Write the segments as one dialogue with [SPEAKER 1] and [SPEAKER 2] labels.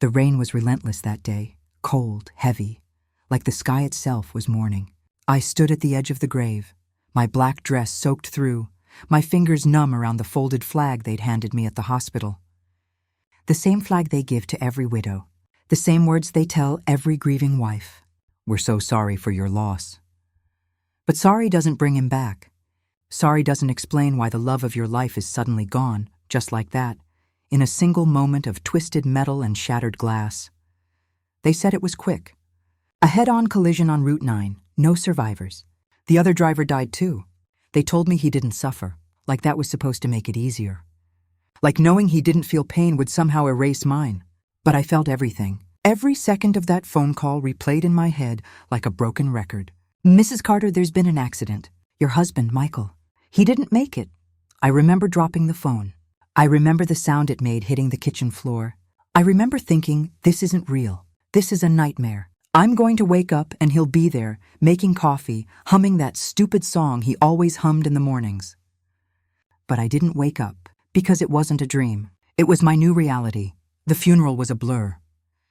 [SPEAKER 1] The rain was relentless that day, cold, heavy, like the sky itself was mourning. I stood at the edge of the grave, my black dress soaked through, my fingers numb around the folded flag they'd handed me at the hospital. The same flag they give to every widow, the same words they tell every grieving wife. We're so sorry for your loss. But sorry doesn't bring him back. Sorry doesn't explain why the love of your life is suddenly gone, just like that, in a single moment of twisted metal and shattered glass. They said it was quick. A head-on collision on Route 9, no survivors. The other driver died too. They told me he didn't suffer, like that was supposed to make it easier. Like knowing he didn't feel pain would somehow erase mine. But I felt everything. Every second of that phone call replayed in my head like a broken record. Mrs. Carter, there's been an accident. Your husband, Michael. He didn't make it. I remember dropping the phone. I remember the sound it made hitting the kitchen floor. I remember thinking, this isn't real. This is a nightmare. I'm going to wake up and he'll be there, making coffee, humming that stupid song he always hummed in the mornings. But I didn't wake up, because it wasn't a dream. It was my new reality. The funeral was a blur.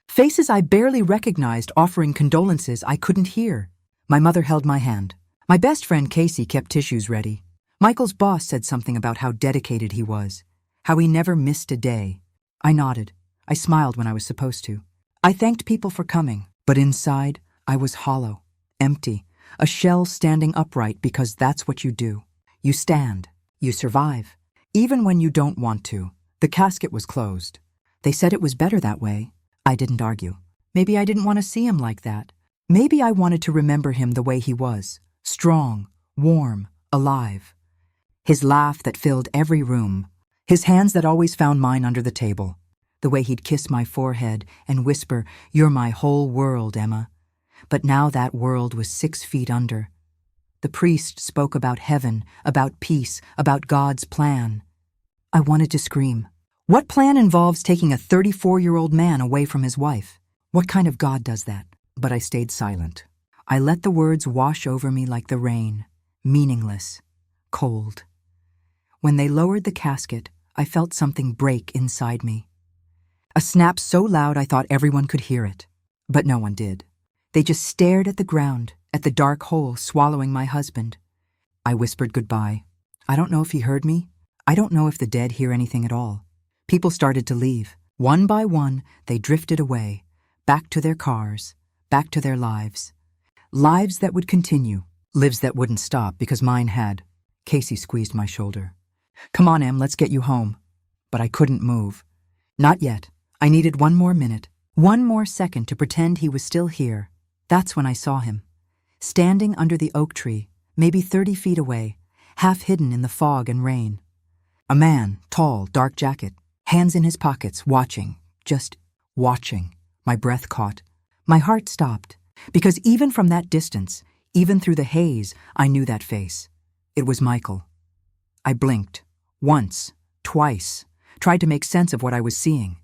[SPEAKER 1] Faces I barely recognized offering condolences I couldn't hear. My mother held my hand. My best friend Casey kept tissues ready. Michael's boss said something about how dedicated he was, how he never missed a day. I nodded. I smiled when I was supposed to. I thanked people for coming, but inside, I was hollow, empty, a shell standing upright because that's what you do. You stand. You survive. Even when you don't want to. The casket was closed. They said it was better that way. I didn't argue. Maybe I didn't want to see him like that. Maybe I wanted to remember him the way he was. Strong, warm, alive. His laugh that filled every room. His hands that always found mine under the table. The way he'd kiss my forehead and whisper, "You're my whole world, Emma." But now that world was 6 feet under. The priest spoke about heaven, about peace, about God's plan. I wanted to scream. What plan involves taking a 34-year-old man away from his wife? What kind of God does that? But I stayed silent. I let the words wash over me like the rain, meaningless, cold. When they lowered the casket, I felt something break inside me. A snap so loud I thought everyone could hear it. But no one did. They just stared at the ground, at the dark hole swallowing my husband. I whispered goodbye. I don't know if he heard me. I don't know if the dead hear anything at all. People started to leave. One by one, they drifted away, back to their cars, back to their lives. Lives that would continue, lives that wouldn't stop because mine had. Casey squeezed my shoulder. Come on, Em, let's get you home. But I couldn't move. Not yet. I needed one more minute, one more second to pretend he was still here. That's when I saw him. Standing under the oak tree, maybe 30 feet away, half hidden in the fog and rain. A man, tall, dark jacket, hands in his pockets, watching, just watching. My breath caught. My heart stopped, because even from that distance, even through the haze, I knew that face. It was Michael. I blinked, once, twice, tried to make sense of what I was seeing.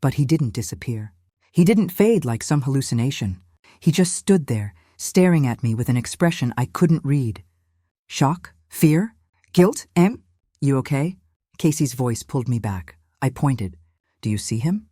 [SPEAKER 1] But he didn't disappear. He didn't fade like some hallucination. He just stood there, staring at me with an expression I couldn't read. Shock? Fear? Guilt? Em? You okay? Casey's voice pulled me back. I pointed. Do you see him?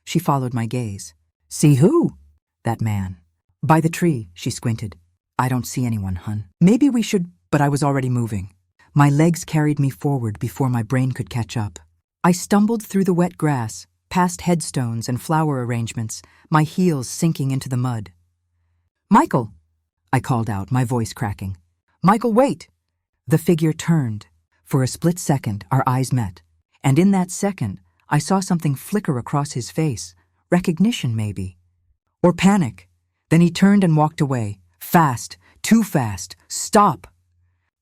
[SPEAKER 1] She followed my gaze. See who? That man. By the tree, she squinted. I don't see anyone, hun. Maybe we should, but I was already moving. My legs carried me forward before my brain could catch up. I stumbled through the wet grass, past headstones and flower arrangements, my heels sinking into the mud. Michael! I called out, my voice cracking. Michael, wait! The figure turned. For a split second, our eyes met. And in that second, I saw something flicker across his face. Recognition, maybe. Or panic. Then he turned and walked away. Fast. Too fast. Stop!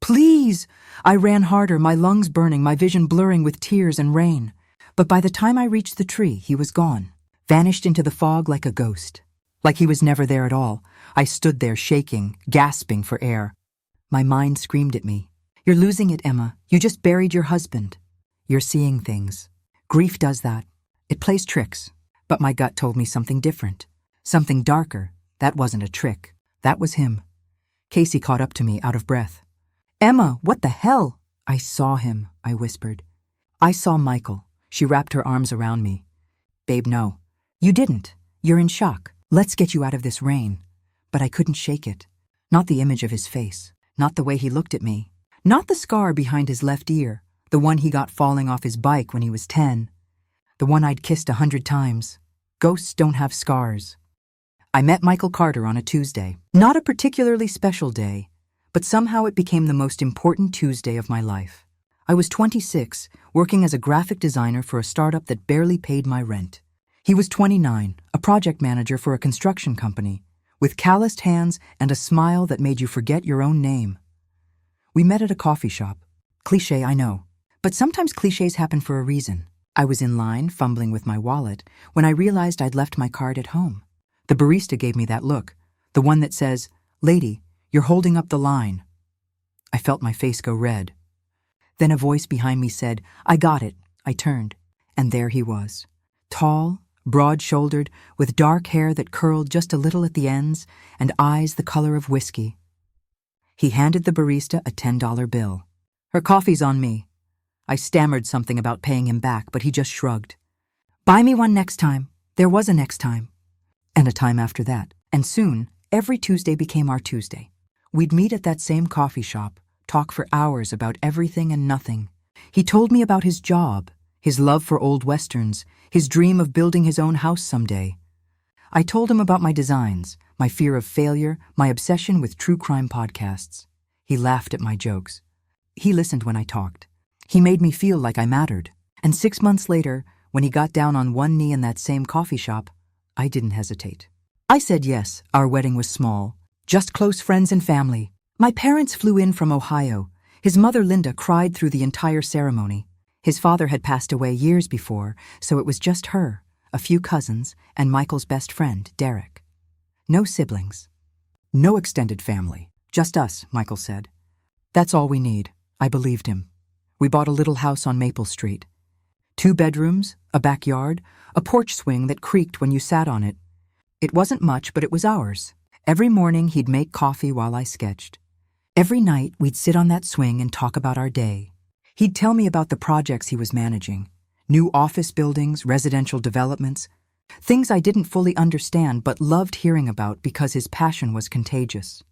[SPEAKER 1] Please! I ran harder, my lungs burning, my vision blurring with tears and rain. But by the time I reached the tree, he was gone. Vanished into the fog like a ghost. Like he was never there at all. I stood there shaking, gasping for air. My mind screamed at me. You're losing it, Emma. You just buried your husband. You're seeing things. Grief does that. It plays tricks. But my gut told me something different. Something darker. That wasn't a trick. That was him. Casey caught up to me, out of breath. Emma, what the hell? I saw him, I whispered. I saw Michael. She wrapped her arms around me. Babe, no. You didn't. You're in shock. Let's get you out of this rain. But I couldn't shake it. Not the image of his face. Not the way he looked at me. Not the scar behind his left ear. The one he got falling off his bike when he was 10. The one I'd kissed 100 times. Ghosts don't have scars. I met Michael Carter on a Tuesday. Not a particularly special day, but somehow it became the most important Tuesday of my life. I was 26, working as a graphic designer for a startup that barely paid my rent. He was 29, a project manager for a construction company, with calloused hands and a smile that made you forget your own name. We met at a coffee shop. Cliché, I know. But sometimes clichés happen for a reason. I was in line, fumbling with my wallet, when I realized I'd left my card at home. The barista gave me that look, the one that says, "Lady, you're holding up the line." I felt my face go red. Then a voice behind me said, "I got it." I turned, and there he was. Tall, broad-shouldered, with dark hair that curled just a little at the ends, and eyes the color of whiskey. He handed the barista a $10 bill. "Her coffee's on me." I stammered something about paying him back, but he just shrugged. "Buy me one next time." There was a next time. And a time after that. And soon, every Tuesday became our Tuesday. We'd meet at that same coffee shop, talk for hours about everything and nothing. He told me about his job, his love for old westerns, his dream of building his own house someday. I told him about my designs, my fear of failure, my obsession with true crime podcasts. He laughed at my jokes. He listened when I talked. He made me feel like I mattered. And 6 months later, when he got down on one knee in that same coffee shop, I didn't hesitate. I said yes. Our wedding was small, just close friends and family. My parents flew in from Ohio. His mother, Linda, cried through the entire ceremony. His father had passed away years before, so it was just her, a few cousins, and Michael's best friend, Derek. No siblings. No extended family. Just us, Michael said. That's all we need. I believed him. We bought a little house on Maple Street. 2 bedrooms, a backyard, a porch swing that creaked when you sat on it. It wasn't much, but it was ours. Every morning he'd make coffee while I sketched. Every night we'd sit on that swing and talk about our day. He'd tell me about the projects he was managing. New office buildings, residential developments. Things I didn't fully understand but loved hearing about because his passion was contagious.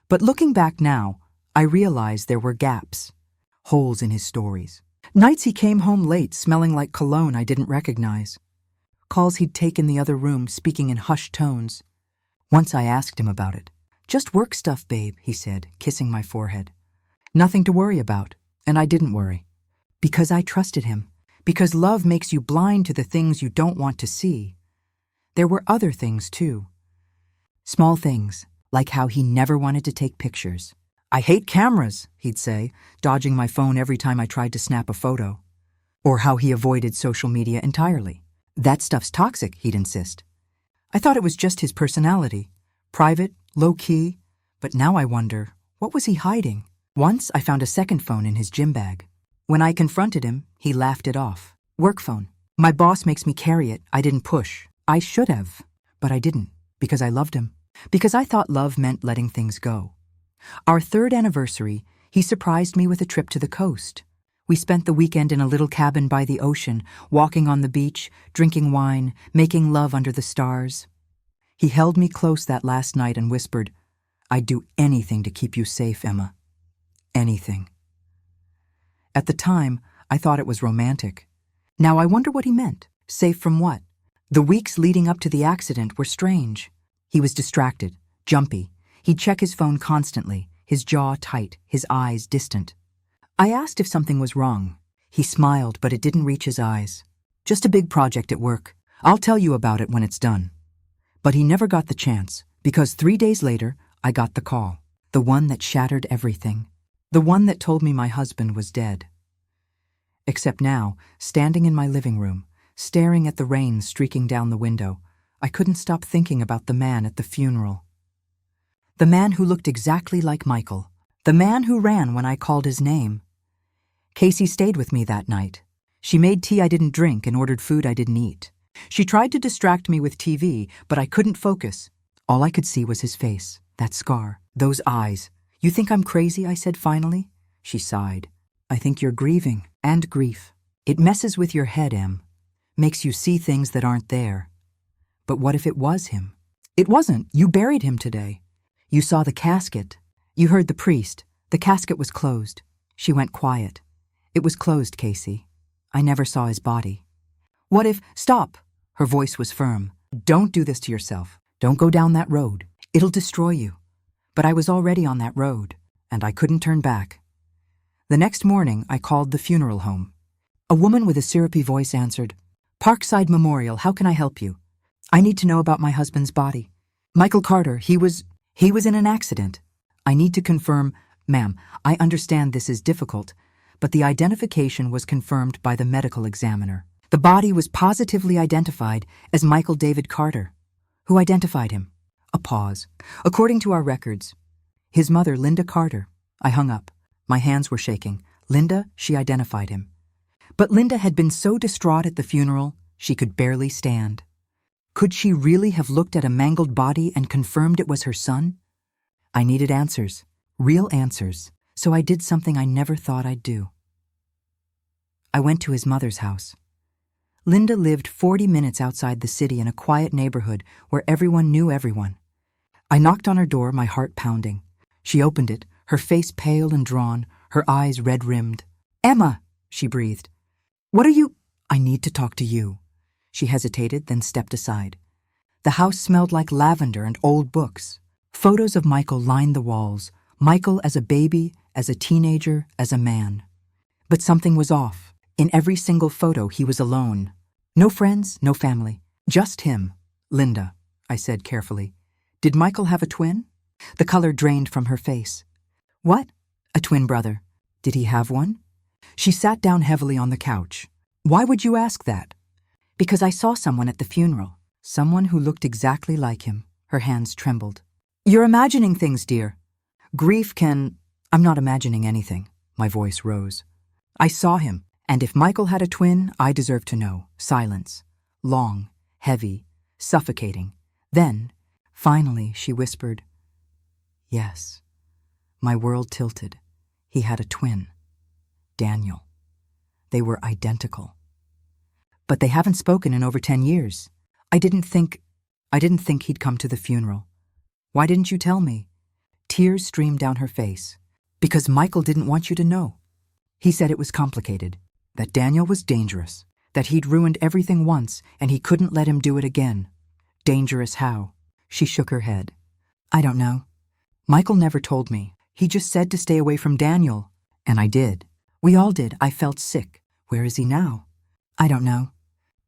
[SPEAKER 1] But looking back now, I realized there were gaps. Holes in his stories. Nights he came home late, smelling like cologne I didn't recognize. Calls he'd take in the other room, speaking in hushed tones. Once I asked him about it. "Just work stuff, babe," he said, kissing my forehead. Nothing to worry about, and I didn't worry. Because I trusted him. Because love makes you blind to the things you don't want to see. There were other things, too. Small things, like how he never wanted to take pictures. "I hate cameras," he'd say, dodging my phone every time I tried to snap a photo. Or how he avoided social media entirely. "That stuff's toxic," he'd insist. I thought it was just his personality. Private, low-key. But now I wonder, what was he hiding? Once I found a second phone in his gym bag. When I confronted him, he laughed it off. "Work phone. My boss makes me carry it. I didn't push. I should have. But I didn't, because I loved him. Because I thought love meant letting things go." Our 3rd anniversary, he surprised me with a trip to the coast. We spent the weekend in a little cabin by the ocean, walking on the beach, drinking wine, making love under the stars. He held me close that last night and whispered, "I'd do anything to keep you safe, Emma. Anything." At the time, I thought it was romantic. Now I wonder what he meant. Safe from what? The weeks leading up to the accident were strange. He was distracted, jumpy. He'd check his phone constantly, his jaw tight, his eyes distant. I asked if something was wrong. He smiled, but it didn't reach his eyes. "Just a big project at work. I'll tell you about it when it's done." But he never got the chance, because 3 days later, I got the call. The one that shattered everything. The one that told me my husband was dead. Except now, standing in my living room, staring at the rain streaking down the window, I couldn't stop thinking about the man at the funeral. The man who looked exactly like Michael. The man who ran when I called his name. Casey stayed with me that night. She made tea I didn't drink and ordered food I didn't eat. She tried to distract me with TV, but I couldn't focus. All I could see was his face, that scar, those eyes. "You think I'm crazy?" I said finally. She sighed. "I think you're grieving, and grief. It messes with your head, Em. Makes you see things that aren't there. But what if it was him? It wasn't. You buried him today. You saw the casket. You heard the priest. The casket was closed. She went quiet. It was closed, Casey. I never saw his body. What if— Stop! Her voice was firm. Don't do this to yourself. Don't go down that road. It'll destroy you. But I was already on that road, and I couldn't turn back. The next morning, I called the funeral home. A woman with a syrupy voice answered, "Parkside Memorial, how can I help you? I need to know about my husband's body. Michael Carter, he was in an accident. I need to confirm— Ma'am, I understand this is difficult, but the identification was confirmed by the medical examiner. The body was positively identified as Michael David Carter. Who identified him?" A pause. "According to our records, his mother, Linda Carter." I hung up. My hands were shaking. Linda, she identified him. But Linda had been so distraught at the funeral, she could barely stand. Could she really have looked at a mangled body and confirmed it was her son? I needed answers, real answers, so I did something I never thought I'd do. I went to his mother's house. Linda lived 40 minutes outside the city in a quiet neighborhood where everyone knew everyone. I knocked on her door, my heart pounding. She opened it, her face pale and drawn, her eyes red-rimmed. "Emma," she breathed. "What are you— I need to talk to you." She hesitated, then stepped aside. The house smelled like lavender and old books. Photos of Michael lined the walls. Michael as a baby, as a teenager, as a man. But something was off. In every single photo, he was alone. No friends, no family. Just him. "Linda," I said carefully. "Did Michael have a twin?" The color drained from her face. "What?" "A twin brother. Did he have one?" She sat down heavily on the couch. "Why would you ask that?" "Because I saw someone at the funeral. Someone who looked exactly like him." Her hands trembled. "You're imagining things, dear. Grief can— I'm not imagining anything." My voice rose. "I saw him, and if Michael had a twin, I deserve to know." Silence. Long, heavy, suffocating. Then, finally, she whispered, "Yes." My world tilted. He had a twin. Daniel. They were identical. "But they haven't spoken in over 10 years. I didn't think he'd come to the funeral. Why didn't you tell me?" Tears streamed down her face. "Because Michael didn't want you to know. He said it was complicated, that Daniel was dangerous, that he'd ruined everything once and he couldn't let him do it again." "Dangerous how?" She shook her head. "I don't know. Michael never told me. He just said to stay away from Daniel. And I did. We all did. I felt sick. Where is he now?" "I don't know.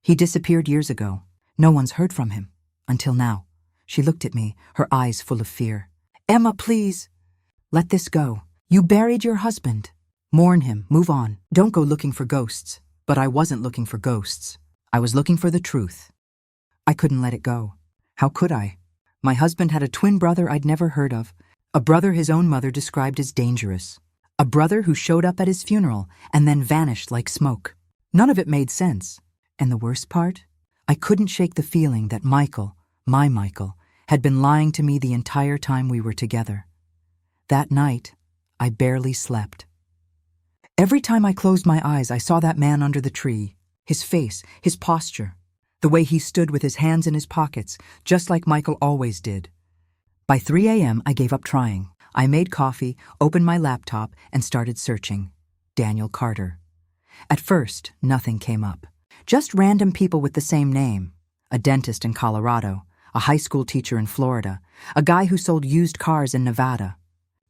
[SPEAKER 1] He disappeared years ago. No one's heard from him. Until now." She looked at me, her eyes full of fear. "Emma, please. Let this go. You buried your husband. Mourn him. Move on. Don't go looking for ghosts." But I wasn't looking for ghosts. I was looking for the truth. I couldn't let it go. How could I? My husband had a twin brother I'd never heard of. A brother his own mother described as dangerous. A brother who showed up at his funeral and then vanished like smoke. None of it made sense. And the worst part? I couldn't shake the feeling that Michael, my Michael, had been lying to me the entire time we were together. That night, I barely slept. Every time I closed my eyes, I saw that man under the tree. His face, his posture, the way he stood with his hands in his pockets, just like Michael always did. By 3 a.m., I gave up trying. I made coffee, opened my laptop, and started searching. Daniel Carter. At first, nothing came up. Just random people with the same name. A dentist in Colorado, a high school teacher in Florida, a guy who sold used cars in Nevada.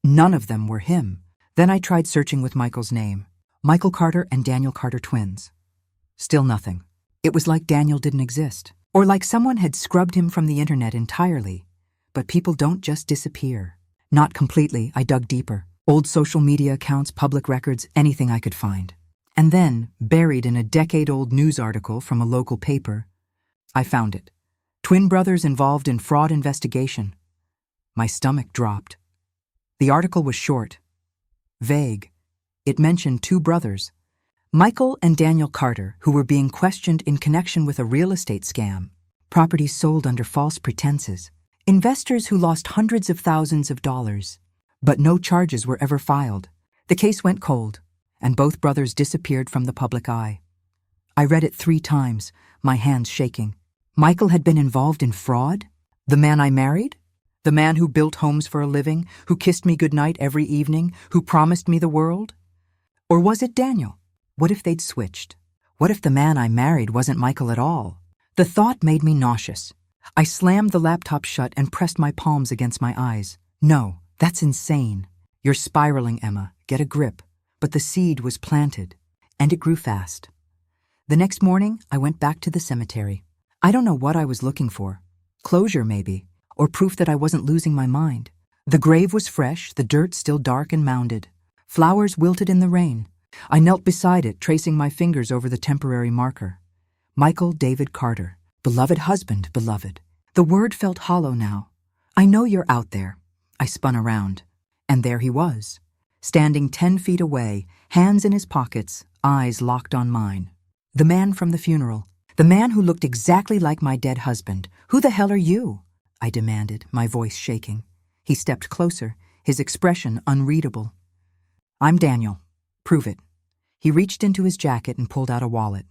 [SPEAKER 1] None of them were him. Then I tried searching with Michael's name. Michael Carter and Daniel Carter twins. Still nothing. It was like Daniel didn't exist, or like someone had scrubbed him from the internet entirely. But people don't just disappear. Not completely. I dug deeper. Old social media accounts, public records, anything I could find. And then, buried in a decade-old news article from a local paper, I found it. Twin brothers involved in fraud investigation. My stomach dropped. The article was short, vague. It mentioned 2 brothers, Michael and Daniel Carter, who were being questioned in connection with a real estate scam, properties sold under false pretenses, investors who lost hundreds of thousands of dollars. But no charges were ever filed. The case went cold, and both brothers disappeared from the public eye. I read it 3 times, my hands shaking. Michael had been involved in fraud? The man I married? The man who built homes for a living, who kissed me goodnight every evening, who promised me the world? Or was it Daniel? What if they'd switched? What if the man I married wasn't Michael at all? The thought made me nauseous. I slammed the laptop shut and pressed my palms against my eyes. No, that's insane. You're spiraling, Emma. Get a grip. But the seed was planted, and it grew fast. The next morning, I went back to the cemetery. I don't know what I was looking for. Closure, maybe, or proof that I wasn't losing my mind. The grave was fresh, the dirt still dark and mounded. Flowers wilted in the rain. I knelt beside it, tracing my fingers over the temporary marker. Michael David Carter. Beloved husband, beloved. The word felt hollow now. I know you're out there. I spun around. And there he was, standing 10 feet away, hands in his pockets, eyes locked on mine. The man from the funeral. The man who looked exactly like my dead husband. Who the hell are you? I demanded, my voice shaking. He stepped closer, his expression unreadable. I'm Daniel. Prove it. He reached into his jacket and pulled out a wallet.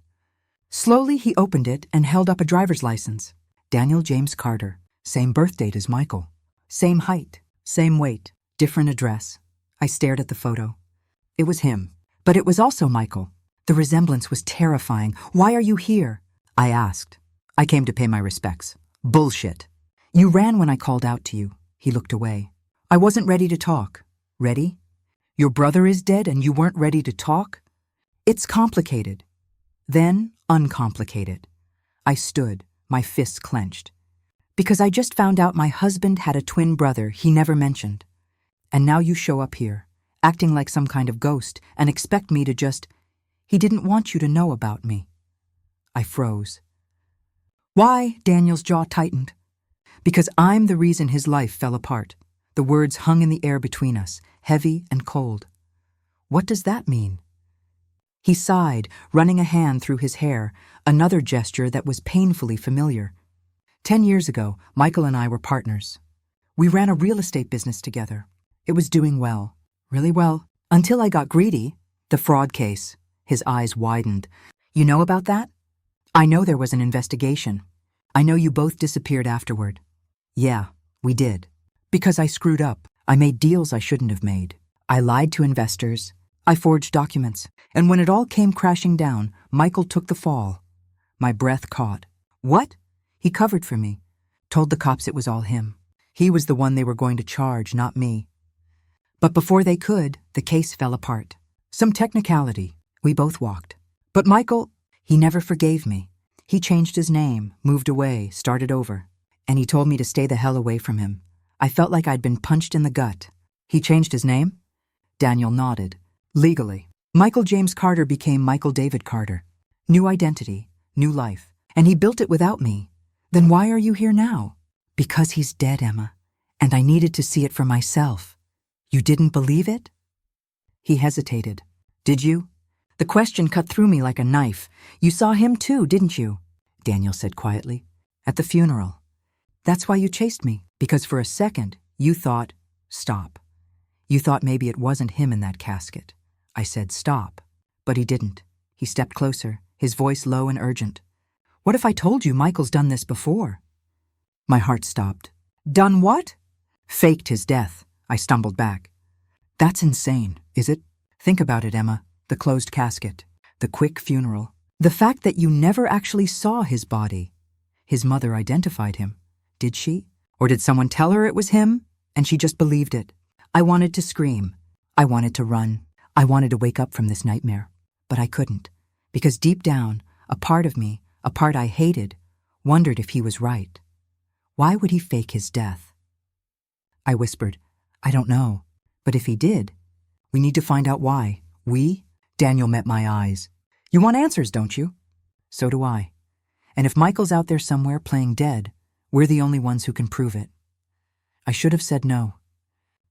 [SPEAKER 1] Slowly he opened it and held up a driver's license. Daniel James Carter. Same birth date as Michael. Same height. Same weight. Different address. I stared at the photo. It was him. But it was also Michael. The resemblance was terrifying. Why are you here? I asked. I came to pay my respects. Bullshit. You ran when I called out to you. He looked away. I wasn't ready to talk. Ready? Your brother is dead and you weren't ready to talk? It's complicated. Then uncomplicated. I stood, my fists clenched. Because I just found out my husband had a twin brother he never mentioned. And now you show up here, acting like some kind of ghost, and expect me to just... He didn't want you to know about me. I froze. Why? Daniel's jaw tightened. Because I'm the reason his life fell apart. The words hung in the air between us, heavy and cold. What does that mean? He sighed, running a hand through his hair, another gesture that was painfully familiar. 10 years ago, Michael and I were partners. We ran a real estate business together. It was doing well, really well, until I got greedy. The fraud case. His eyes widened. You know about that? I know there was an investigation. I know you both disappeared afterward. Yeah, we did. Because I screwed up. I made deals I shouldn't have made. I lied to investors. I forged documents. And when it all came crashing down, Michael took the fall. My breath caught. What? He covered for me. Told the cops it was all him. He was the one they were going to charge, not me. But before they could, the case fell apart. Some technicality. We both walked. But Michael, he never forgave me. He changed his name, moved away, started over. And he told me to stay the hell away from him. I felt like I'd been punched in the gut. He changed his name? Daniel nodded. Legally. Michael James Carter became Michael David Carter. New identity, new life. And he built it without me. Then why are you here now? Because he's dead, Emma. And I needed to see it for myself. You didn't believe it? He hesitated. Did you? The question cut through me like a knife. You saw him too, didn't you? Daniel said quietly. At the funeral. That's why you chased me. Because for a second, you thought, stop. You thought maybe it wasn't him in that casket. I said stop. But he didn't. He stepped closer, his voice low and urgent. What if I told you Michael's done this before? My heart stopped. Done what? Faked his death. I stumbled back. That's insane, is it? Think about it, Emma. The closed casket. The quick funeral. The fact that you never actually saw his body. His mother identified him. Did she? Or did someone tell her it was him, and she just believed it? I wanted to scream. I wanted to run. I wanted to wake up from this nightmare. But I couldn't. Because deep down, a part of me, a part I hated, wondered if he was right. Why would he fake his death? I whispered, I don't know. But if he did, we need to find out why. We? Daniel met my eyes. You want answers, don't you? So do I. And if Michael's out there somewhere playing dead, we're the only ones who can prove it. I should have said no.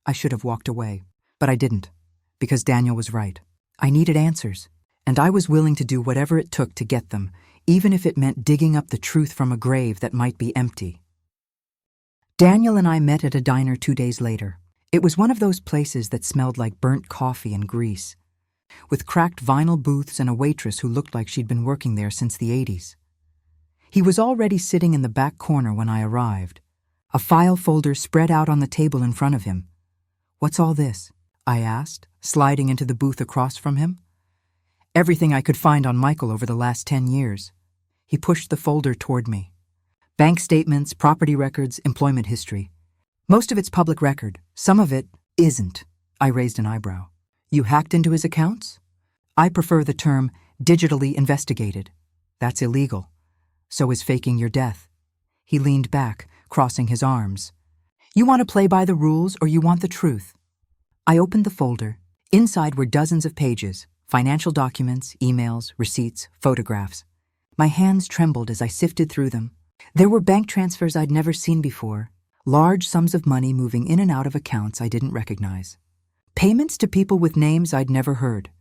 [SPEAKER 1] I should have walked away. But I didn't. Because Daniel was right. I needed answers. And I was willing to do whatever it took to get them, even if it meant digging up the truth from a grave that might be empty. Daniel and I met at a diner 2 days later. It was one of those places that smelled like burnt coffee and grease, with cracked vinyl booths and a waitress who looked like she'd been working there since the 80s. He was already sitting in the back corner when I arrived, a file folder spread out on the table in front of him. "What's all this?" I asked, sliding into the booth across from him. "Everything I could find on Michael over the last 10 years. He pushed the folder toward me. "Bank statements, property records, employment history. Most of it's public record. Some of it isn't." I raised an eyebrow. "You hacked into his accounts?" "I prefer the term digitally investigated. That's illegal. So is faking your death." He leaned back, crossing his arms. "You want to play by the rules or you want the truth?" I opened the folder. Inside were dozens of pages, financial documents, emails, receipts, photographs. My hands trembled as I sifted through them. There were bank transfers I'd never seen before, large sums of money moving in and out of accounts I didn't recognize. Payments to people with names I'd never heard.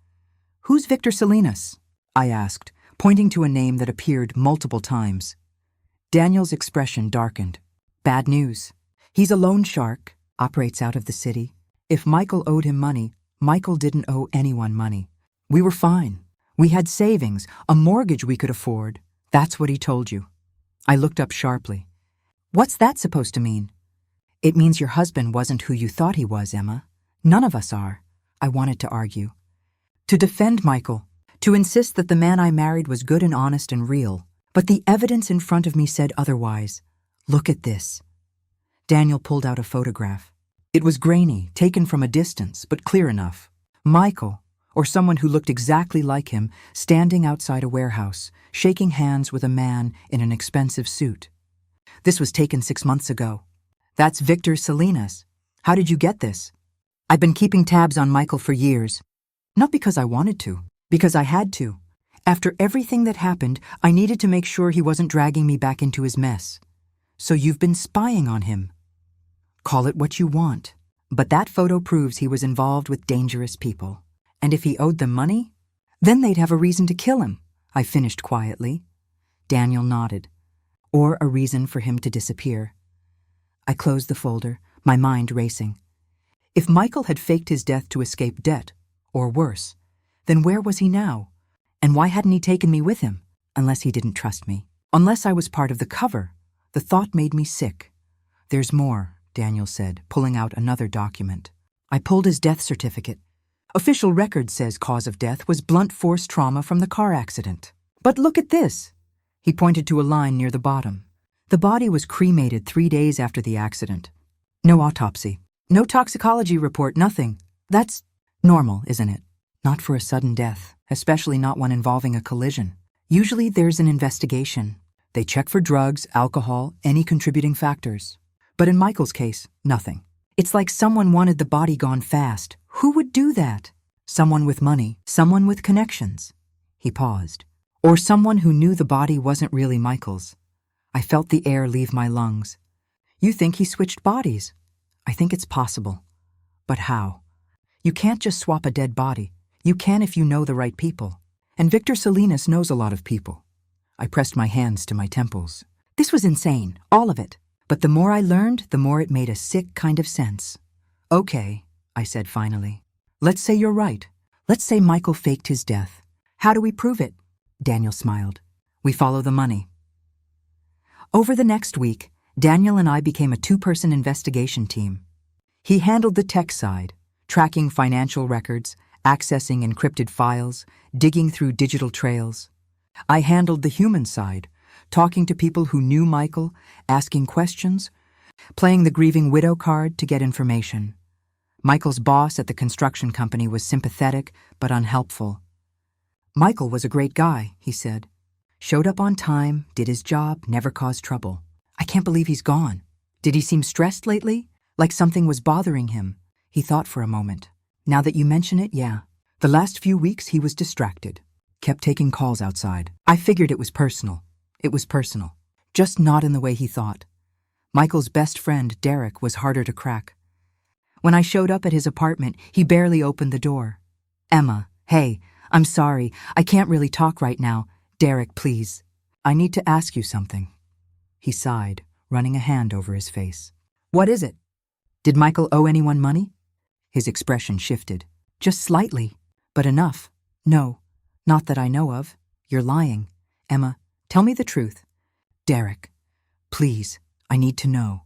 [SPEAKER 1] "Who's Victor Salinas?" I asked, pointing to a name that appeared multiple times. Daniel's expression darkened. "Bad news. He's a loan shark, operates out of the city. If Michael owed him money, Michael didn't owe anyone money. We were fine. We had savings, a mortgage we could afford. That's what he told you." I looked up sharply. "What's that supposed to mean?" "It means your husband wasn't who you thought he was, Emma. None of us are," I wanted to argue. To defend Michael, to insist that the man I married was good and honest and real. But the evidence in front of me said otherwise. "Look at this." Daniel pulled out a photograph. It was grainy, taken from a distance, but clear enough. Michael, or someone who looked exactly like him, standing outside a warehouse, shaking hands with a man in an expensive suit. "This was taken 6 months ago." "That's Victor Salinas. How did you get this?" "I've been keeping tabs on Michael for years. Not because I wanted to, because I had to. After everything that happened, I needed to make sure he wasn't dragging me back into his mess." "So you've been spying on him?" "Call it what you want. But that photo proves he was involved with dangerous people. And if he owed them money, then they'd have a reason to kill him," I finished quietly. Daniel nodded. "Or a reason for him to disappear." I closed the folder, my mind racing. If Michael had faked his death to escape debt, or worse, then where was he now? And why hadn't he taken me with him? Unless he didn't trust me. Unless I was part of the cover. The thought made me sick. "There's more," Daniel said, pulling out another document. I pulled his death certificate. Official record says cause of death was blunt force trauma from the car accident. "But look at this." He pointed to a line near the bottom. "The body was cremated 3 days after the accident. No autopsy. No toxicology report, nothing. That's normal, isn't it? Not for a sudden death, especially not one involving a collision. Usually there's an investigation. They check for drugs, alcohol, any contributing factors. But in Michael's case, nothing. It's like someone wanted the body gone fast. Who would do that? Someone with money, someone with connections." He paused. "Or someone who knew the body wasn't really Michael's." I felt the air leave my lungs. "You think he switched bodies?" "I think it's possible. But how? You can't just swap a dead body. You can if you know the right people. And Victor Salinas knows a lot of people." I pressed my hands to my temples. This was insane, all of it. But the more I learned, the more it made a sick kind of sense. "Okay," I said finally. "Let's say you're right. Let's say Michael faked his death. How do we prove it?" Daniel smiled. "We follow the money." Over the next week, Daniel and I became a 2-person investigation team. He handled the tech side, tracking financial records, accessing encrypted files, digging through digital trails. I handled the human side, talking to people who knew Michael, asking questions, playing the grieving widow card to get information. Michael's boss at the construction company was sympathetic but unhelpful. "Michael was a great guy," he said. "Showed up on time, did his job, never caused trouble. I can't believe he's gone. Did he seem stressed lately? Like something was bothering him?" He thought for a moment. "Now that you mention it, yeah. The last few weeks he was distracted. Kept taking calls outside. I figured it was personal. It was personal. Just not in the way he thought. Michael's best friend, Derek, was harder to crack. When I showed up at his apartment, he barely opened the door. "Emma, hey, I'm sorry. I can't really talk right now. Derek, please. I need to ask you something." He sighed, running a hand over his face. "What is it? Did Michael owe anyone money?" His expression shifted. "Just slightly, but enough. No, not that I know of. You're lying. Emma, tell me the truth. Derek, please, I need to know.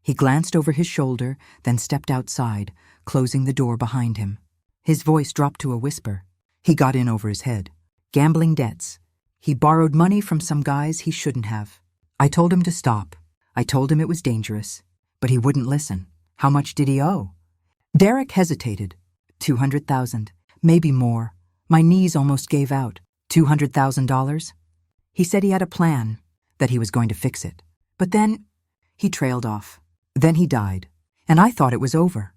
[SPEAKER 1] He glanced over his shoulder, then stepped outside, closing the door behind him. His voice dropped to a whisper. He got in over his head. Gambling debts. He borrowed money from some guys he shouldn't have. I told him to stop. I told him it was dangerous. But he wouldn't listen. How much did he owe? Derek hesitated. 200,000, maybe more. My knees almost gave out. $200,000? He said he had a plan, that he was going to fix it. But then he trailed off. Then he died. And I thought it was over.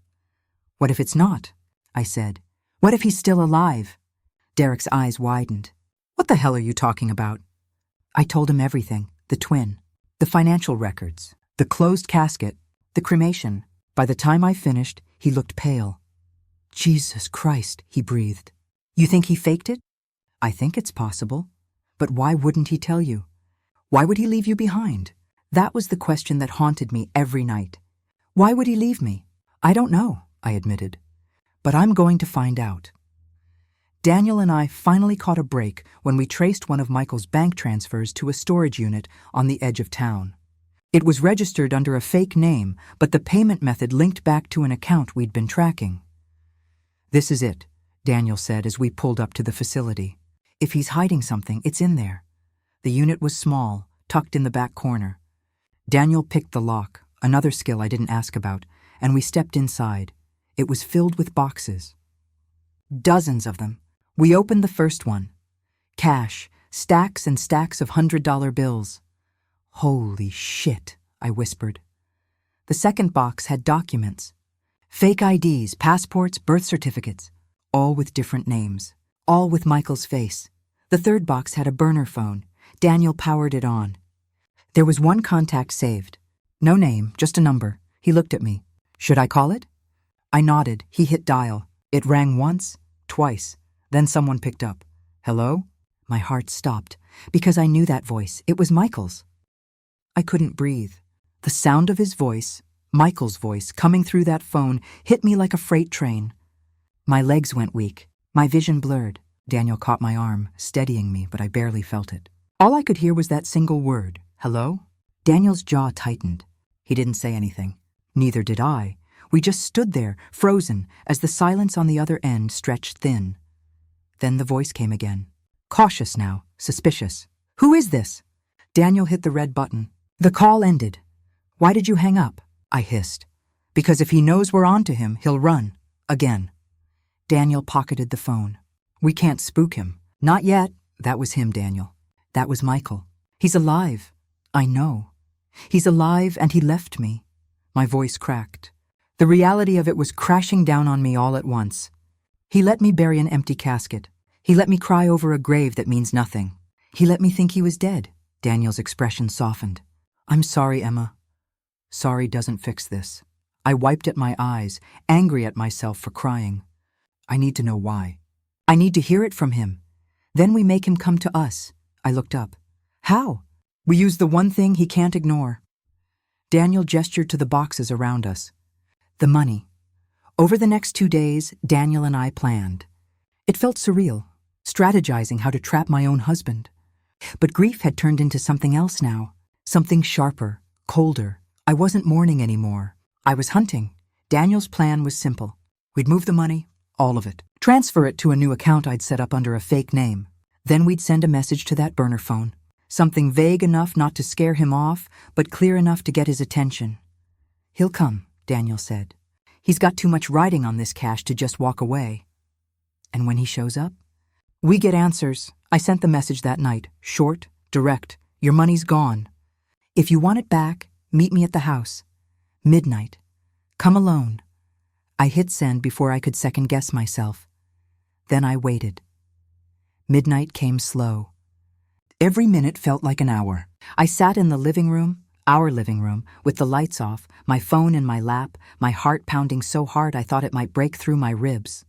[SPEAKER 1] What if it's not? I said. What if he's still alive? Derek's eyes widened. What the hell are you talking about? I told him everything. The twin. The financial records. The closed casket. The cremation. By the time I finished, he looked pale. Jesus Christ, he breathed. You think he faked it? I think it's possible. But why wouldn't he tell you? Why would he leave you behind? That was the question that haunted me every night. Why would he leave me? I don't know, I admitted. But I'm going to find out. Daniel and I finally caught a break when we traced one of Michael's bank transfers to a storage unit on the edge of town. It was registered under a fake name, but the payment method linked back to an account we'd been tracking. This is it, Daniel said as we pulled up to the facility. If he's hiding something, it's in there. The unit was small, tucked in the back corner. Daniel picked the lock, another skill I didn't ask about, and we stepped inside. It was filled with boxes. Dozens of them. We opened the first one. Cash, stacks and stacks of $100 bills. Holy shit, I whispered. The second box had documents. Fake IDs, passports, birth certificates. All with different names. All with Michael's face. The third box had a burner phone. Daniel powered it on. There was one contact saved. No name, just a number. He looked at me. Should I call it? I nodded. He hit dial. It rang once, twice. Then someone picked up. Hello? My heart stopped, because I knew that voice. It was Michael's. I couldn't breathe. The sound of his voice, Michael's voice, coming through that phone, hit me like a freight train. My legs went weak. My vision blurred. Daniel caught my arm, steadying me, but I barely felt it. All I could hear was that single word, hello? Daniel's jaw tightened. He didn't say anything. Neither did I. We just stood there, frozen, as the silence on the other end stretched thin. Then the voice came again. Cautious now, suspicious. Who is this? Daniel hit the red button. The call ended. Why did you hang up? I hissed. Because if he knows we're on to him, he'll run. Again. Daniel pocketed the phone. We can't spook him. Not yet. That was him, Daniel. That was Michael. He's alive. I know. He's alive and he left me. My voice cracked. The reality of it was crashing down on me all at once. He let me bury an empty casket. He let me cry over a grave that means nothing. He let me think he was dead. Daniel's expression softened. I'm sorry, Emma. Sorry doesn't fix this. I wiped at my eyes, angry at myself for crying. I need to know why. I need to hear it from him. Then we make him come to us. I looked up. How? We use the one thing he can't ignore. Daniel gestured to the boxes around us. The money. Over the next 2 days, Daniel and I planned. It felt surreal, strategizing how to trap my own husband. But grief had turned into something else now, something sharper, colder. I wasn't mourning anymore. I was hunting. Daniel's plan was simple. We'd move the money, all of it, transfer it to a new account I'd set up under a fake name. Then we'd send a message to that burner phone, something vague enough not to scare him off, but clear enough to get his attention. He'll come, Daniel said. He's got too much riding on this cash to just walk away. And when he shows up, we get answers. I sent the message that night, short, direct. Your money's gone. If you want it back, meet me at the house. Midnight. Come alone. I hit send before I could second-guess myself. Then I waited. Midnight came slow. Every minute felt like an hour. I sat in the living room, our living room, with the lights off, my phone in my lap, my heart pounding so hard I thought it might break through my ribs.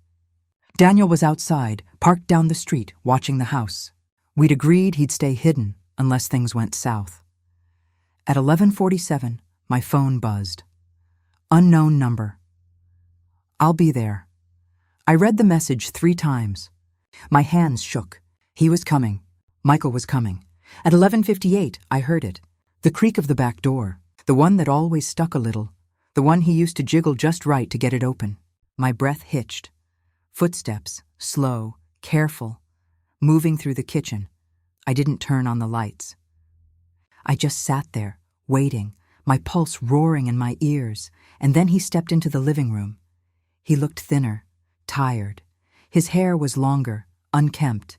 [SPEAKER 1] Daniel was outside, parked down the street, watching the house. We'd agreed he'd stay hidden unless things went south. At 11:47, my phone buzzed. Unknown number. I'll be there. I read the message 3 times. My hands shook. He was coming. Michael was coming. At 11:58, I heard it. The creak of the back door, the one that always stuck a little, the one he used to jiggle just right to get it open. My breath hitched. Footsteps, slow, careful, moving through the kitchen. I didn't turn on the lights. I just sat there, waiting, my pulse roaring in my ears, and then he stepped into the living room. He looked thinner, tired. His hair was longer, unkempt.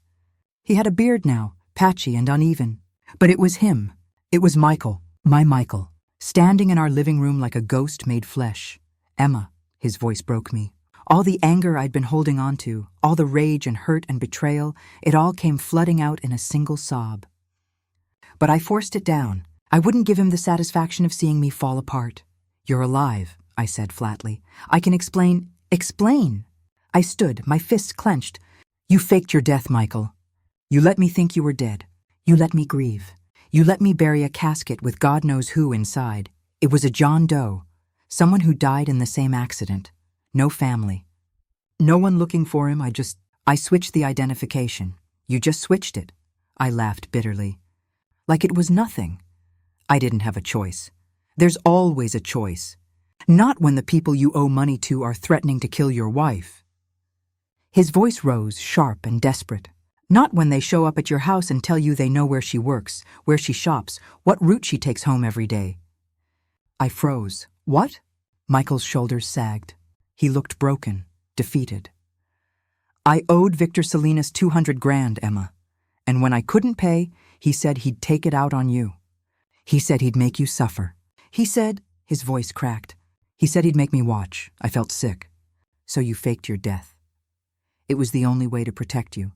[SPEAKER 1] He had a beard now, patchy and uneven. But it was him. It was Michael, my Michael, standing in our living room like a ghost made flesh. Emma, his voice broke me. All the anger I'd been holding on to, all the rage and hurt and betrayal, it all came flooding out in a single sob. But I forced it down. I wouldn't give him the satisfaction of seeing me fall apart. "You're alive," I said flatly. "I can explain." "Explain!" I stood, my fists clenched. "You faked your death, Michael. You let me think you were dead. You let me grieve. You let me bury a casket with God knows who inside. It was a John Doe, someone who died in the same accident. No family. No one looking for him. I switched the identification. You just switched it." I laughed bitterly. Like it was nothing. I didn't have a choice. There's always a choice. Not when the people you owe money to are threatening to kill your wife. His voice rose, sharp and desperate. Not when they show up at your house and tell you they know where she works, where she shops, what route she takes home every day. I froze. "What?" Michael's shoulders sagged. He looked broken, defeated. "I owed Victor Salinas 200 grand, Emma. And when I couldn't pay, he said he'd take it out on you. He said he'd make you suffer. He said," his voice cracked, "he said he'd make me watch. I felt sick. So you faked your death. It was the only way to protect you.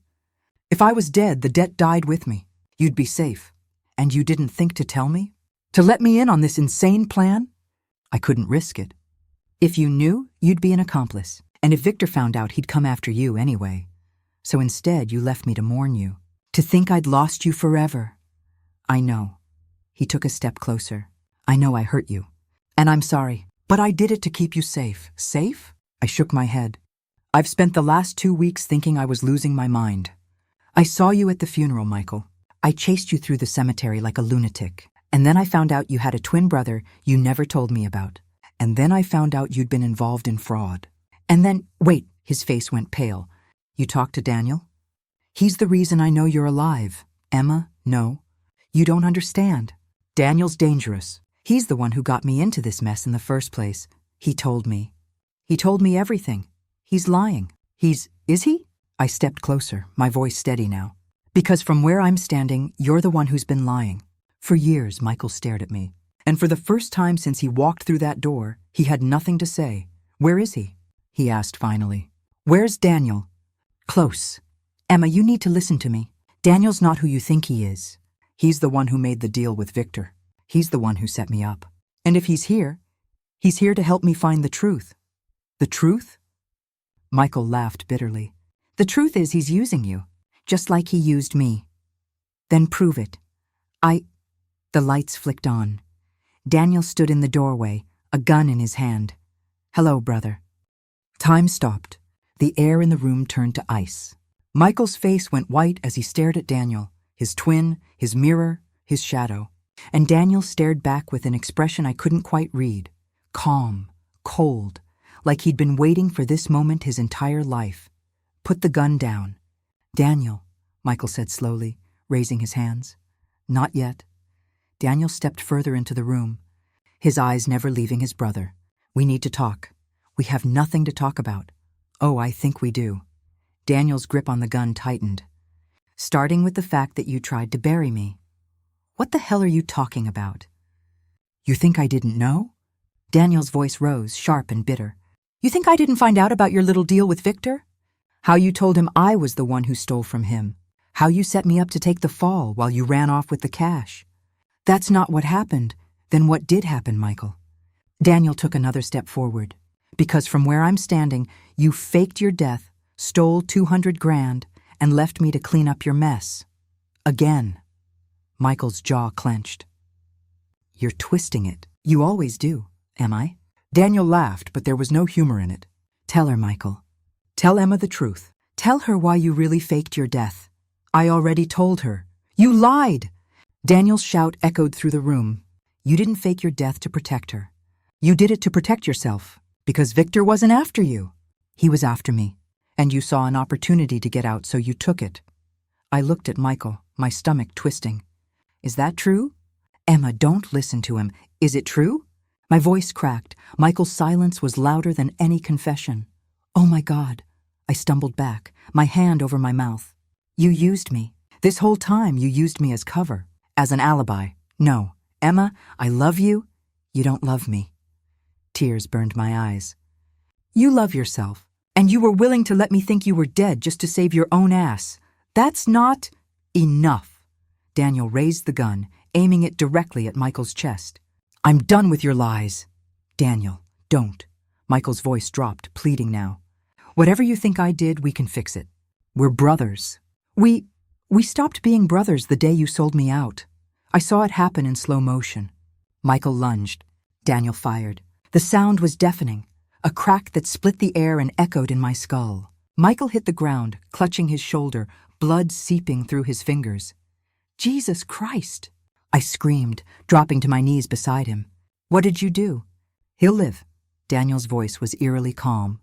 [SPEAKER 1] If I was dead, the debt died with me. You'd be safe. And you didn't think to tell me? To let me in on this insane plan? I couldn't risk it. If you knew, you'd be an accomplice. And if Victor found out, he'd come after you anyway. So instead, you left me to mourn you. To think I'd lost you forever. I know." He took a step closer. "I know I hurt you. And I'm sorry. But I did it to keep you safe." "Safe?" I shook my head. "I've spent the last 2 weeks thinking I was losing my mind. I saw you at the funeral, Michael. I chased you through the cemetery like a lunatic. And then I found out you had a twin brother you never told me about. And then I found out you'd been involved in fraud. And then, wait," his face went pale. "You talked to Daniel? He's the reason I know you're alive. Emma, no. You don't understand. Daniel's dangerous. He's the one who got me into this mess in the first place. He told me. He told me everything. He's lying. Is he?" I stepped closer, my voice steady now. "Because from where I'm standing, you're the one who's been lying." For years, Michael stared at me. And for the first time since he walked through that door, he had nothing to say. "Where is he?" he asked finally. "Where's Daniel?" "Close. Emma, you need to listen to me. Daniel's not who you think he is. He's the one who made the deal with Victor. He's the one who set me up. And if he's here to help me find the truth." "The truth?" Michael laughed bitterly. "The truth is he's using you, just like he used me." "Then prove it." The lights flicked on. Daniel stood in the doorway, a gun in his hand. "Hello, brother." Time stopped. The air in the room turned to ice. Michael's face went white as he stared at Daniel, his twin, his mirror, his shadow. And Daniel stared back with an expression I couldn't quite read. Calm, cold, like he'd been waiting for this moment his entire life. "Put the gun down." "Daniel," Michael said slowly, raising his hands. "Not yet." Daniel stepped further into the room, his eyes never leaving his brother. "We need to talk. We have nothing to talk about." "Oh, I think we do." Daniel's grip on the gun tightened. "Starting with the fact that you tried to bury me." "What the hell are you talking about?" "You think I didn't know?" Daniel's voice rose, sharp and bitter. "You think I didn't find out about your little deal with Victor? How you told him I was the one who stole from him. How you set me up to take the fall while you ran off with the cash. That's not what happened. Then what did happen, Michael?" Daniel took another step forward. "Because from where I'm standing, you faked your death, stole 200 grand, and left me to clean up your mess. Again." Michael's jaw clenched. "You're twisting it. You always do, am I?" Daniel laughed, but there was no humor in it. "Tell her, Michael. Tell Emma the truth. Tell her why you really faked your death." "I already told her." "You lied! Daniel's shout echoed through the room. You didn't fake your death to protect her. You did it to protect yourself, because Victor wasn't after you. He was after me, and you saw an opportunity to get out, so you took it. I looked at Michael, my stomach twisting. Is that true? Emma, don't listen to him. Is it true? My voice cracked. Michael's silence was louder than any confession. Oh my God. I stumbled back, my hand over my mouth. You used me. This whole time you used me as cover, as an alibi. No, Emma, I love you. You don't love me. Tears burned my eyes. You love yourself, and you were willing to let me think you were dead just to save your own ass. That's not enough. Daniel raised the gun, aiming it directly at Michael's chest. I'm done with your lies. Daniel, don't. Michael's voice dropped, pleading now. Whatever you think I did, we can fix it. We're brothers. We stopped being brothers the day you sold me out. I saw it happen in slow motion. Michael lunged. Daniel fired. The sound was deafening, a crack that split the air and echoed in my skull. Michael hit the ground, clutching his shoulder, blood seeping through his fingers. Jesus Christ! I screamed, dropping to my knees beside him. What did you do? He'll live. Daniel's voice was eerily calm.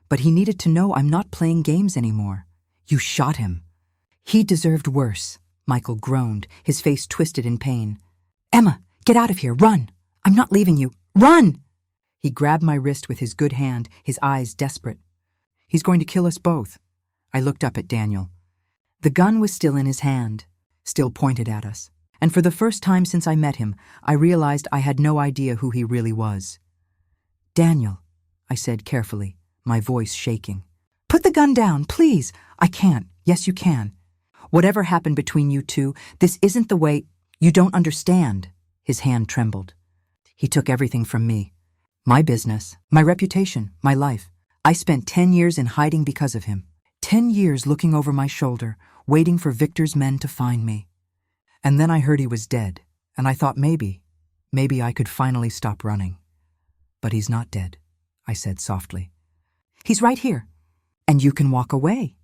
[SPEAKER 1] But he needed to know I'm not playing games anymore. You shot him. He deserved worse. Michael groaned, his face twisted in pain. Emma, get out of here, run! I'm not leaving you. Run! He grabbed my wrist with his good hand, his eyes desperate. He's going to kill us both. I looked up at Daniel. The gun was still in his hand, still pointed at us. And for the first time since I met him, I realized I had no idea who he really was. Daniel, I said carefully, my voice shaking. Put the gun down, please. I can't. Yes, you can. Whatever happened between you two, this isn't the way. You don't understand. His hand trembled. He took everything from me. My business, my reputation, my life. I spent 10 years in hiding because of him. 10 years looking over my shoulder, waiting for Victor's men to find me. And then I heard he was dead, and I thought maybe I could finally stop running. But he's not dead, I said softly. He's right here. And you can walk away.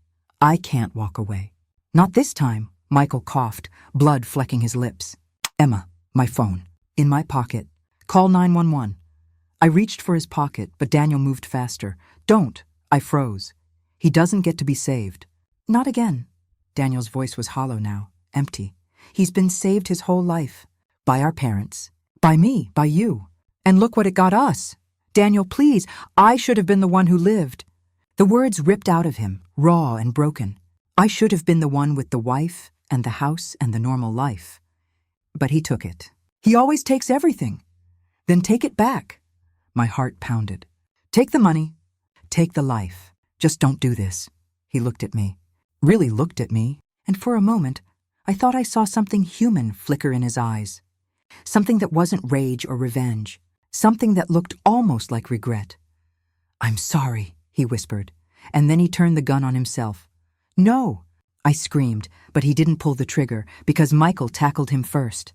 [SPEAKER 1] I can't walk away. Not this time, Michael coughed, blood flecking his lips. Emma, my phone, in my pocket. Call 911. I reached for his pocket, but Daniel moved faster. Don't, I froze. He doesn't get to be saved. Not again. Daniel's voice was hollow now, empty. He's been saved his whole life. By our parents. By me, by you. And look what it got us. Daniel, please, I should have been the one who lived. The words ripped out of him, raw and broken. I should have been the one with the wife and the house and the normal life. But he took it. He always takes everything. Then take it back. My heart pounded. Take the money. Take the life. Just don't do this. He looked at me. Really looked at me. And for a moment, I thought I saw something human flicker in his eyes. Something that wasn't rage or revenge. Something that looked almost like regret. I'm sorry, he whispered. And then he turned the gun on himself. No, I screamed, but he didn't pull the trigger because Michael tackled him first.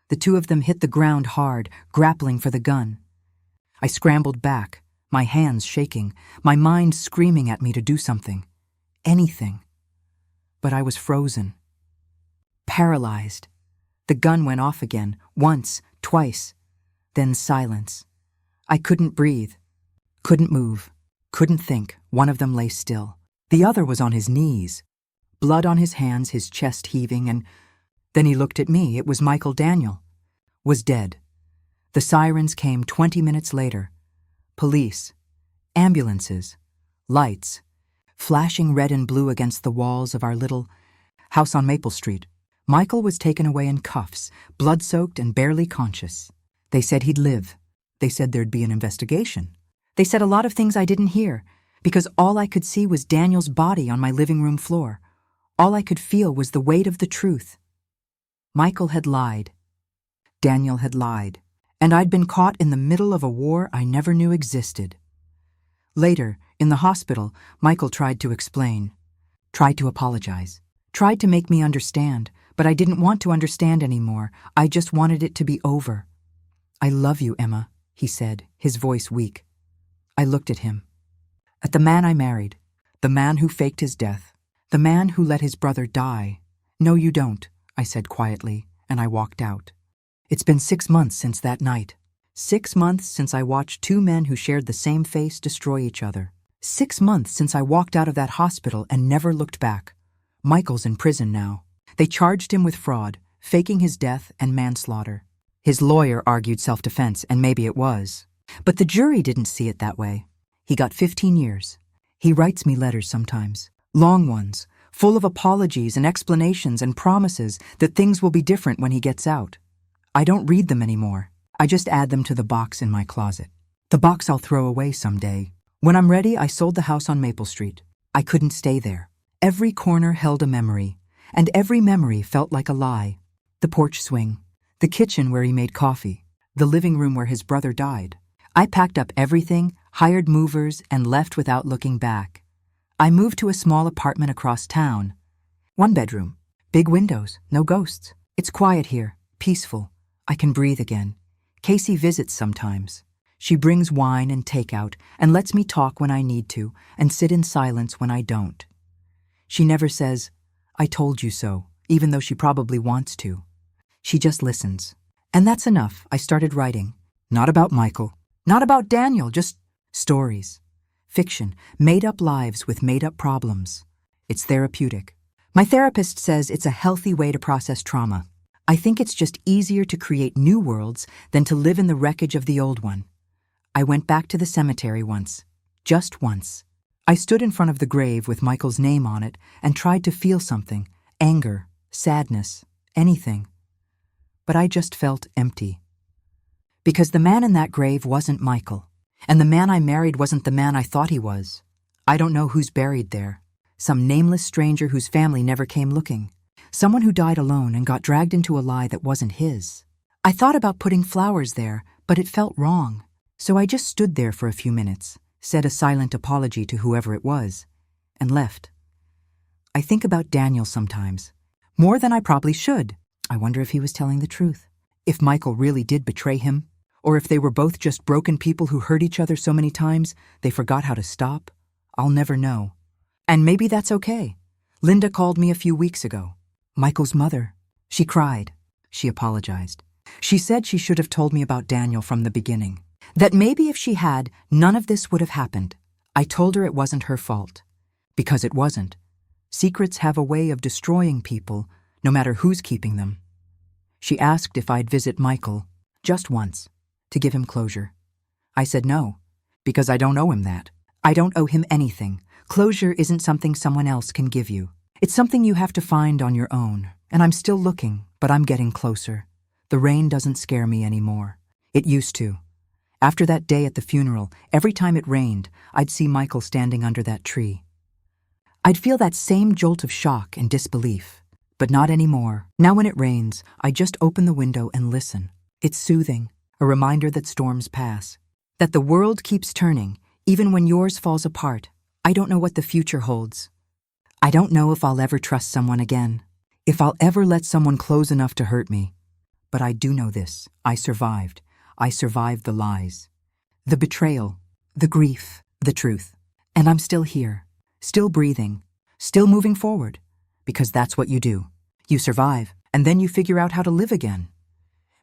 [SPEAKER 1] The two of them hit the ground hard, grappling for the gun. I scrambled back, my hands shaking, my mind screaming at me to do something. Anything. But I was frozen. Paralyzed. The gun went off again, once, twice. Then silence. I couldn't breathe. Couldn't move. Couldn't think. One of them lay still. The other was on his knees. Blood on his hands, his chest heaving, and then he looked at me. It was Michael Daniel. Was dead. The sirens came 20 minutes later. Police. Ambulances. Lights. Flashing red and blue against the walls of our little house on Maple Street. Michael was taken away in cuffs, blood-soaked and barely conscious. They said he'd live. They said there'd be an investigation. They said a lot of things I didn't hear, because all I could see was Daniel's body on my living room floor. All I could feel was the weight of the truth. Michael had lied. Daniel had lied. And I'd been caught in the middle of a war I never knew existed. Later, in the hospital, Michael tried to explain. Tried to apologize. Tried to make me understand, but I didn't want to understand anymore. I just wanted it to be over. I love you, Emma, he said, his voice weak. I looked at him. At the man I married. The man who faked his death. The man who let his brother die. No, you don't, I said quietly, and I walked out. It's been 6 months since that night. 6 months since I watched two men who shared the same face destroy each other. 6 months since I walked out of that hospital and never looked back. Michael's in prison now. They charged him with fraud, faking his death, and manslaughter. His lawyer argued self-defense, and maybe it was. But the jury didn't see it that way. He got 15 years. He writes me letters sometimes, long ones, full of apologies and explanations and promises that things will be different when he gets out. I don't read them anymore. I just add them to the box in my closet. The box I'll throw away someday. When I'm ready, I sold the house on Maple Street. I couldn't stay there. Every corner held a memory, and every memory felt like a lie. The porch swing, the kitchen where he made coffee, the living room where his brother died. I packed up everything, hired movers, and left without looking back. I moved to a small apartment across town. 1 bedroom, big windows, no ghosts. It's quiet here, peaceful. I can breathe again. Casey visits sometimes. She brings wine and takeout and lets me talk when I need to and sit in silence when I don't. She never says, "I told you so," even though she probably wants to. She just listens. And that's enough. I started writing. Not about Michael. Not about Daniel, just stories. Fiction, made-up lives with made-up problems. It's therapeutic. My therapist says it's a healthy way to process trauma. I think it's just easier to create new worlds than to live in the wreckage of the old one. I went back to the cemetery once. Just once. I stood in front of the grave with Michael's name on it and tried to feel something. Anger, sadness, anything. But I just felt empty. Because the man in that grave wasn't Michael. And the man I married wasn't the man I thought he was. I don't know who's buried there. Some nameless stranger whose family never came looking. Someone who died alone and got dragged into a lie that wasn't his. I thought about putting flowers there, but it felt wrong. So I just stood there for a few minutes, said a silent apology to whoever it was, and left. I think about Daniel sometimes. More than I probably should. I wonder if he was telling the truth. If Michael really did betray him. Or if they were both just broken people who hurt each other so many times they forgot how to stop. I'll never know. And maybe that's okay. Linda called me a few weeks ago. Michael's mother. She cried. She apologized. She said she should have told me about Daniel from the beginning. That maybe if she had, none of this would have happened. I told her it wasn't her fault. Because it wasn't. Secrets have a way of destroying people, no matter who's keeping them. She asked if I'd visit Michael, just once, to give him closure. I said no, because I don't owe him that. I don't owe him anything. Closure isn't something someone else can give you. It's something you have to find on your own, and I'm still looking, but I'm getting closer. The rain doesn't scare me anymore. It used to. After that day at the funeral, every time it rained, I'd see Michael standing under that tree. I'd feel that same jolt of shock and disbelief, but not anymore. Now when it rains, I just open the window and listen. It's soothing, a reminder that storms pass, that the world keeps turning, even when yours falls apart. I don't know what the future holds. I don't know if I'll ever trust someone again, if I'll ever let someone close enough to hurt me. But I do know this. I survived. I survived the lies, the betrayal, the grief, the truth. And I'm still here, still breathing, still moving forward. Because that's what you do. You survive, and then you figure out how to live again.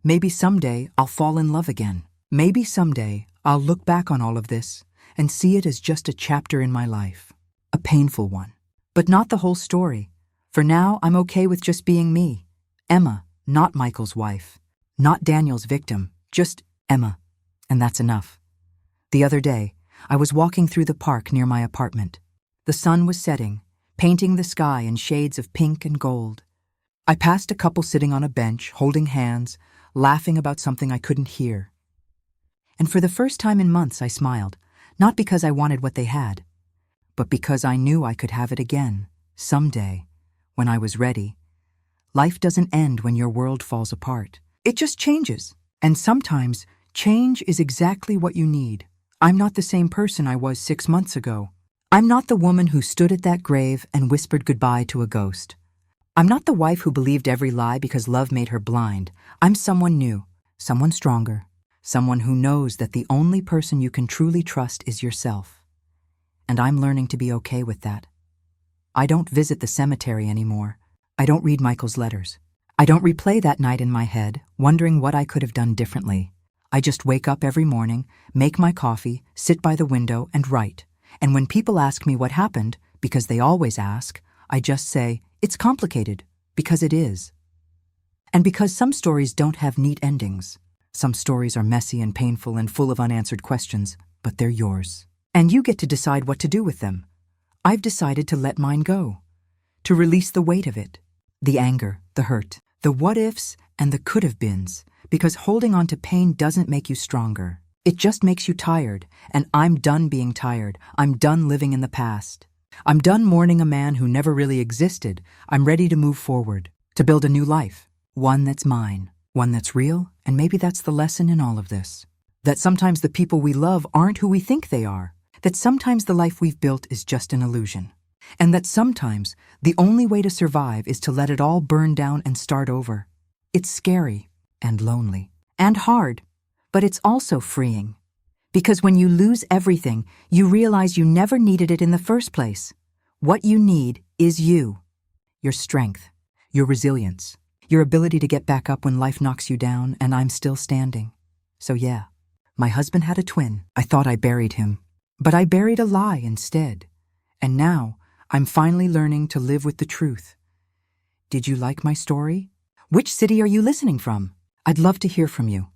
[SPEAKER 1] Maybe someday I'll fall in love again. Maybe someday I'll look back on all of this and see it as just a chapter in my life. A painful one. But not the whole story. For now, I'm okay with just being me. Emma, not Michael's wife. Not Daniel's victim. Just Emma. And that's enough. The other day, I was walking through the park near my apartment. The sun was setting, painting the sky in shades of pink and gold. I passed a couple sitting on a bench, holding hands, laughing about something I couldn't hear. And for the first time in months, I smiled, not because I wanted what they had, but because I knew I could have it again, someday, when I was ready. Life doesn't end when your world falls apart. It just changes. And sometimes, change is exactly what you need. I'm not the same person I was 6 months ago. I'm not the woman who stood at that grave and whispered goodbye to a ghost. I'm not the wife who believed every lie because love made her blind. I'm someone new, someone stronger, someone who knows that the only person you can truly trust is yourself. And I'm learning to be okay with that. I don't visit the cemetery anymore. I don't read Michael's letters. I don't replay that night in my head, wondering what I could have done differently. I just wake up every morning, make my coffee, sit by the window, and write. And when people ask me what happened, because they always ask, I just say, it's complicated, because it is. And because some stories don't have neat endings. Some stories are messy and painful and full of unanswered questions, but they're yours. And you get to decide what to do with them. I've decided to let mine go. To release the weight of it. The anger, the hurt, the what-ifs, and the could-have-beens. Because holding on to pain doesn't make you stronger. It just makes you tired, and I'm done being tired. I'm done living in the past. I'm done mourning a man who never really existed. I'm ready to move forward, to build a new life. One that's mine, one that's real, and maybe that's the lesson in all of this. That sometimes the people we love aren't who we think they are. That sometimes the life we've built is just an illusion. And that sometimes the only way to survive is to let it all burn down and start over. It's scary and lonely and hard, but it's also freeing. Because when you lose everything, you realize you never needed it in the first place. What you need is you. Your strength, your resilience, your ability to get back up when life knocks you down, and I'm still standing. So yeah, my husband had a twin. I thought I buried him, but I buried a lie instead. And now, I'm finally learning to live with the truth. Did you like my story? Which city are you listening from? I'd love to hear from you.